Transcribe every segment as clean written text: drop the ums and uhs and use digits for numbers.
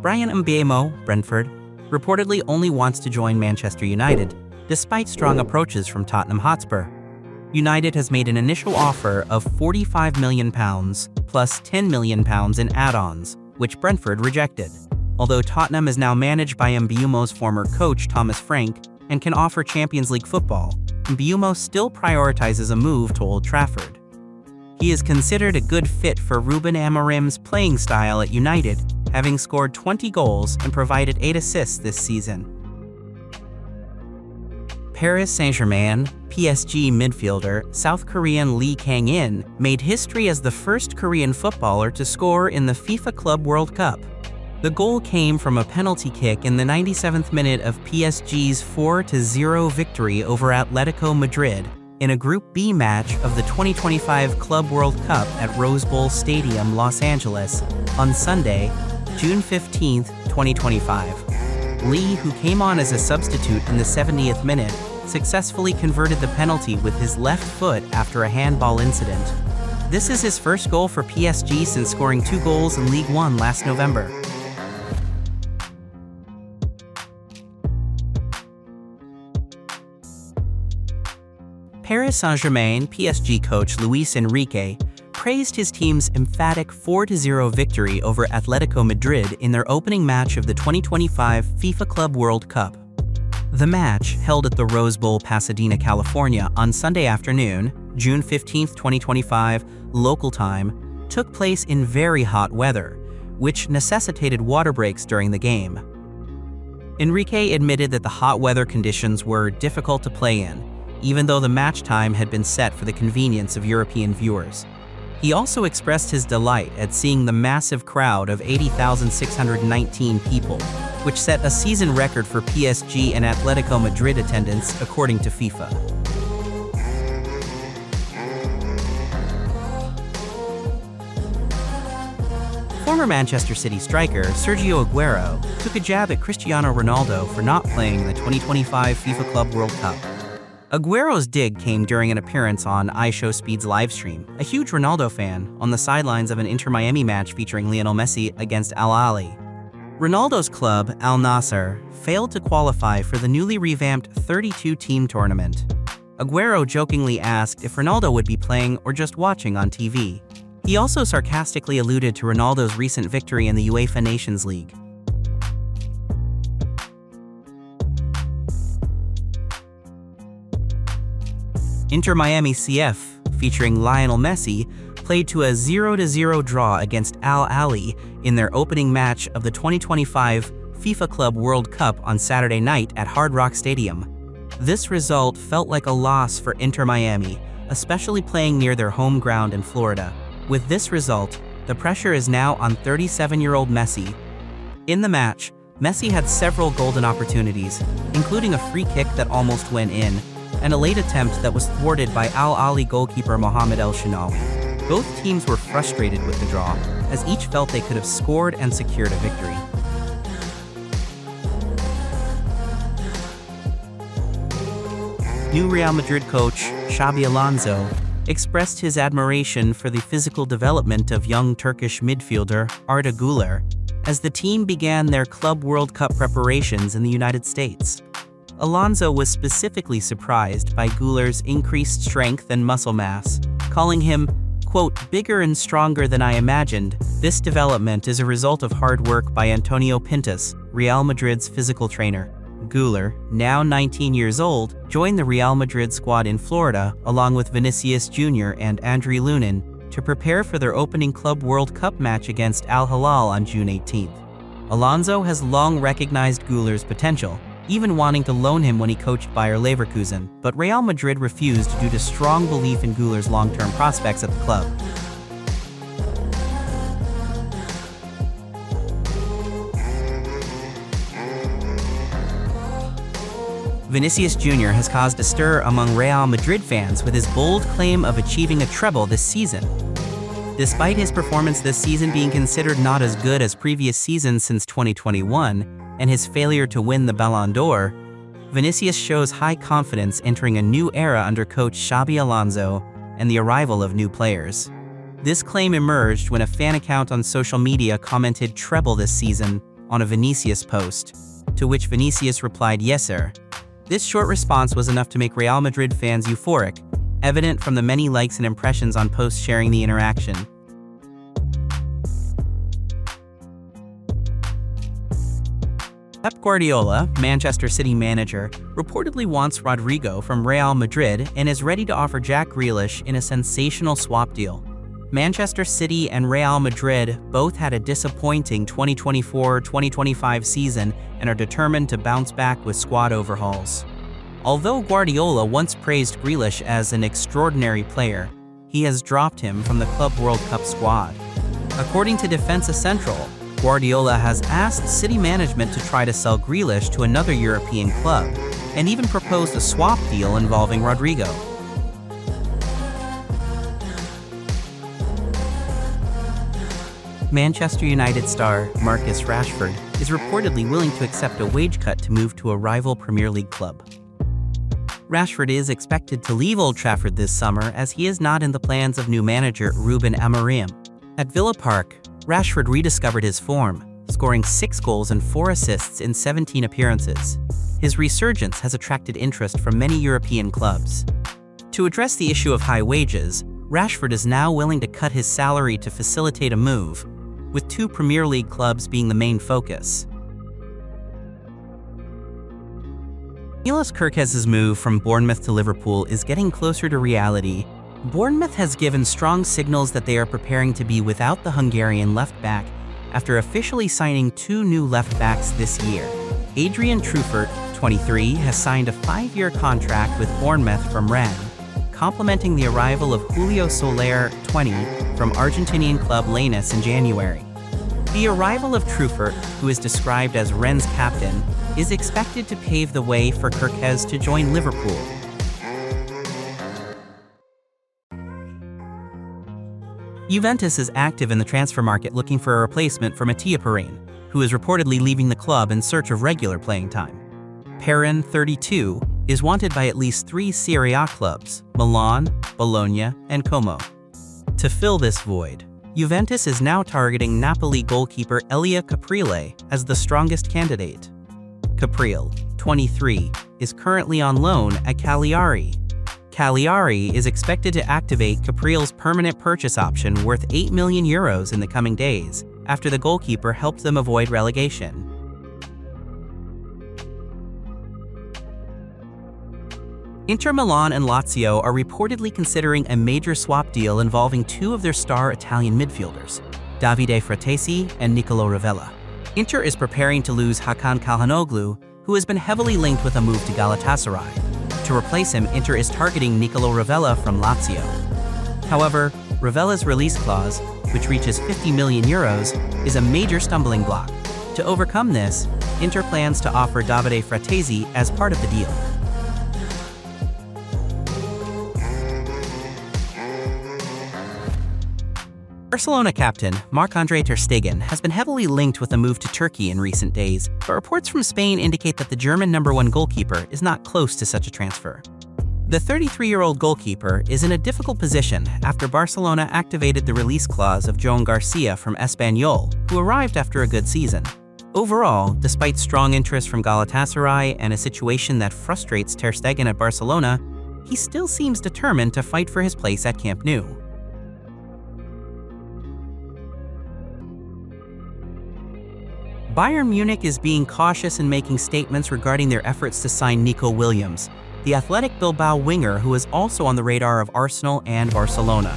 Bryan Mbeumo, Brentford, reportedly only wants to join Manchester United, despite strong approaches from Tottenham Hotspur. United has made an initial offer of £45 million plus £10 million in add-ons, which Brentford rejected. Although Tottenham is now managed by Mbeumo's former coach Thomas Frank and can offer Champions League football, Mbeumo still prioritizes a move to Old Trafford. He is considered a good fit for Ruben Amorim's playing style at United, having scored 20 goals and provided 8 assists this season. Paris Saint-Germain, PSG midfielder South Korean Lee Kangin made history as the first Korean footballer to score in the FIFA Club World Cup. The goal came from a penalty kick in the 97th minute of PSG's 4-0 victory over Atletico Madrid in a Group B match of the 2025 Club World Cup at Rose Bowl Stadium, Los Angeles, on Sunday, June 15, 2025. Lee, who came on as a substitute in the 70th minute, successfully converted the penalty with his left foot after a handball incident. This is his first goal for PSG since scoring 2 goals in League One last November. Paris Saint-Germain PSG coach Luis Enrique praised his team's emphatic 4-0 victory over Atletico Madrid in their opening match of the 2025 FIFA Club World Cup. The match, held at the Rose Bowl, Pasadena, California on Sunday afternoon, June 15, 2025, local time, took place in very hot weather, which necessitated water breaks during the game. Enrique admitted that the hot weather conditions were difficult to play in, even though the match time had been set for the convenience of European viewers. He also expressed his delight at seeing the massive crowd of 80,619 people, which set a season record for PSG and Atletico Madrid attendance according to FIFA. Former Manchester City striker Sergio Aguero took a jab at Cristiano Ronaldo for not playing the 2025 FIFA Club World Cup. Aguero's dig came during an appearance on iShowSpeed's livestream, a huge Ronaldo fan, on the sidelines of an Inter Miami match featuring Lionel Messi against Al Ahly. Ronaldo's club, Al Nassr, failed to qualify for the newly revamped 32-team tournament. Aguero jokingly asked if Ronaldo would be playing or just watching on TV. He also sarcastically alluded to Ronaldo's recent victory in the UEFA Nations League. Inter Miami CF, featuring Lionel Messi, played to a 0-0 draw against Al Ahly in their opening match of the 2025 FIFA Club World Cup on Saturday night at Hard Rock Stadium. This result felt like a loss for Inter Miami, especially playing near their home ground in Florida. With this result, the pressure is now on 37-year-old Messi. In the match, Messi had several golden opportunities, including a free kick that almost went in, and a late attempt that was thwarted by Al Ahly goalkeeper Mohamed El Shenawi. Both teams were frustrated with the draw, as each felt they could have scored and secured a victory. New Real Madrid coach Xabi Alonso expressed his admiration for the physical development of young Turkish midfielder Arda Guler as the team began their Club World Cup preparations in the United States. Alonso was specifically surprised by Guler's increased strength and muscle mass, calling him, quote, bigger and stronger than I imagined. This development is a result of hard work by Antonio Pintus, Real Madrid's physical trainer. Guler, now 19 years old, joined the Real Madrid squad in Florida along with Venicius Jr and Andre Lunin to prepare for their opening Club World Cup match against Al Hilal on June 18th. Alonso has long recognized Guler's potential, even wanting to loan him when he coached Bayer Leverkusen, but Real Madrid refused due to strong belief in Guler's long-term prospects at the club. Venicius Jr has caused a stir among Real Madrid fans with his bold claim of achieving a treble this season. Despite his performance this season being considered not as good as previous seasons since 2021, and his failure to win the Ballon d'Or, Venicius shows high confidence entering a new era under coach Xabi Alonso and the arrival of new players. This claim emerged when a fan account on social media commented treble this season on a Venicius post, to which Venicius replied, "Yes, sir." This short response was enough to make Real Madrid fans euphoric, evident from the many likes and impressions on posts sharing the interaction. Pep Guardiola, Manchester City manager, reportedly wants Rodrygo from Real Madrid and is ready to offer Jack Grealish in a sensational swap deal. Manchester City and Real Madrid both had a disappointing 2024-2025 season and are determined to bounce back with squad overhauls. Although Guardiola once praised Grealish as an extraordinary player, he has dropped him from the Club World Cup squad. According to Defensa Central, Guardiola has asked City management to try to sell Grealish to another European club, and even proposed a swap deal involving Rodrygo. Manchester United star Marcus Rashford is reportedly willing to accept a wage cut to move to a rival Premier League club. Rashford is expected to leave Old Trafford this summer as he is not in the plans of new manager Ruben Amorim. At Villa Park, Rashford rediscovered his form, scoring 6 goals and 4 assists in 17 appearances. His resurgence has attracted interest from many European clubs. To address the issue of high wages, Rashford is now willing to cut his salary to facilitate a move, with 2 Premier League clubs being the main focus. Milos Kerkez's move from Bournemouth to Liverpool is getting closer to reality. Bournemouth has given strong signals that they are preparing to be without the Hungarian left-back after officially signing 2 new left-backs this year. Adrian Truffert, 23, has signed a 5-year contract with Bournemouth from Rennes, complementing the arrival of Julio Soler, 20, from Argentinian club Lanús in January. The arrival of Truffert, who is described as Rennes' captain, is expected to pave the way for Kerkez to join Liverpool. Juventus is active in the transfer market looking for a replacement for Mattia Perin, who is reportedly leaving the club in search of regular playing time. Perin, 32, is wanted by at least 3 Serie A clubs, Milan, Bologna, and Como. To fill this void, Juventus is now targeting Napoli goalkeeper Elia Caprile as the strongest candidate. Caprile, 23, is currently on loan at Cagliari. Cagliari is expected to activate Caprile's permanent purchase option worth €8 million in the coming days, after the goalkeeper helped them avoid relegation. Inter Milan and Lazio are reportedly considering a major swap deal involving 2 of their star Italian midfielders, Davide Fratesi and Nicolo Ravella. Inter is preparing to lose Hakan Calhanoglu, who has been heavily linked with a move to Galatasaray. To replace him, Inter is targeting Nicolo Ravella from Lazio. However, Ravella's release clause, which reaches €50 million, is a major stumbling block. To overcome this, Inter plans to offer Davide Fratesi as part of the deal. Barcelona captain Marc-Andre ter Stegen has been heavily linked with a move to Turkey in recent days, but reports from Spain indicate that the German #1 goalkeeper is not close to such a transfer. The 33-year-old goalkeeper is in a difficult position after Barcelona activated the release clause of Joan Garcia from Espanyol, who arrived after a good season. Overall, despite strong interest from Galatasaray and a situation that frustrates ter Stegen at Barcelona, he still seems determined to fight for his place at Camp Nou. Bayern Munich is being cautious in making statements regarding their efforts to sign Nico Williams, the Athletic Bilbao winger who is also on the radar of Arsenal and Barcelona.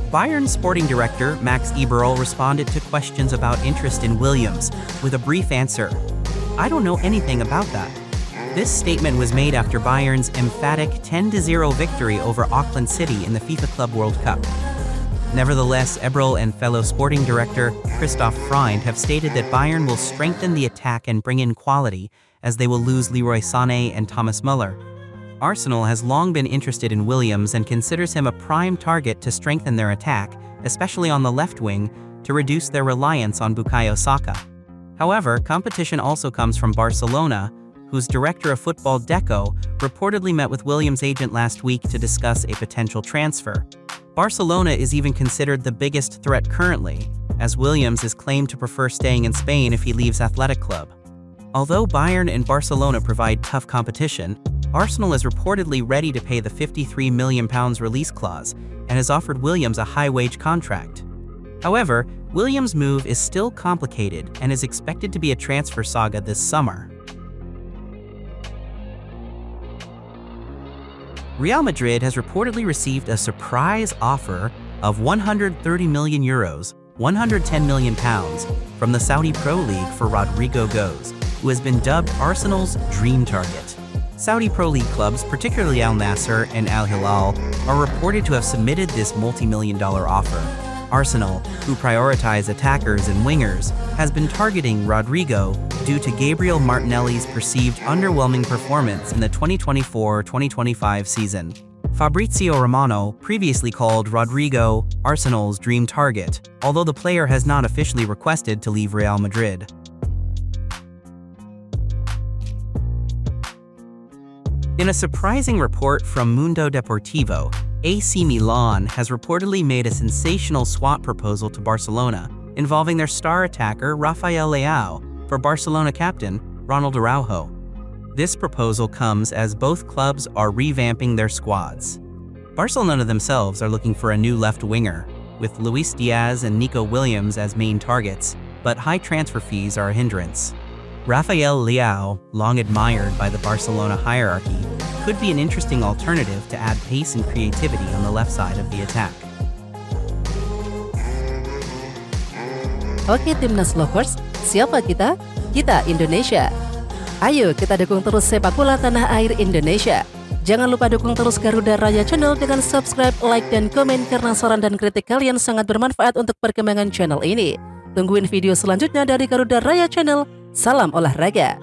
Bayern sporting director Max Eberl responded to questions about interest in Williams with a brief answer: "I don't know anything about that." This statement was made after Bayern's emphatic 10-0 victory over Auckland City in the FIFA Club World Cup. Nevertheless, Eberl and fellow sporting director Christoph Freund have stated that Bayern will strengthen the attack and bring in quality, as they will lose Leroy Sané and Thomas Müller. Arsenal has long been interested in Williams and considers him a prime target to strengthen their attack, especially on the left wing, to reduce their reliance on Bukayo Saka. However, competition also comes from Barcelona, whose director of football Deco reportedly met with Williams' agent last week to discuss a potential transfer. Barcelona is even considered the biggest threat currently, as Williams is claimed to prefer staying in Spain if he leaves Athletic Club. Although Bayern and Barcelona provide tough competition, Arsenal is reportedly ready to pay the £53 million release clause and has offered Williams a high-wage contract. However, Williams' move is still complicated and is expected to be a transfer saga this summer. Real Madrid has reportedly received a surprise offer of €130 million, £110 million from the Saudi Pro League for Rodrygo, who has been dubbed Arsenal's dream target. Saudi Pro League clubs, particularly Al Nassr and Al Hilal, are reported to have submitted this multi-million-dollar offer. Arsenal, who prioritize attackers and wingers, has been targeting Rodrygo due to Gabriel Martinelli's perceived underwhelming performance in the 2024-2025 season. Fabrizio Romano previously called Rodrygo Arsenal's dream target, although the player has not officially requested to leave Real Madrid. In a surprising report from Mundo Deportivo, AC Milan has reportedly made a sensational swap proposal to Barcelona involving their star attacker Rafael Leao for Barcelona captain Ronald Araujo. This proposal comes as both clubs are revamping their squads. Barcelona themselves are looking for a new left winger, with Luis Diaz and Nico Williams as main targets, but high transfer fees are a hindrance. Rafael Leao, long admired by the Barcelona hierarchy, could be an interesting alternative to add pace and creativity on the left side of the attack. Oke Timnas Lovers, siapa kita? Kita Indonesia. Ayo kita dukung terus sepak bola tanah air Indonesia. Jangan lupa dukung terus Garuda Raya Channel dengan subscribe, like, dan komen karena saran dan kritik kalian sangat bermanfaat untuk perkembangan channel ini. Tungguin video selanjutnya dari Garuda Raya Channel. Salam olahraga.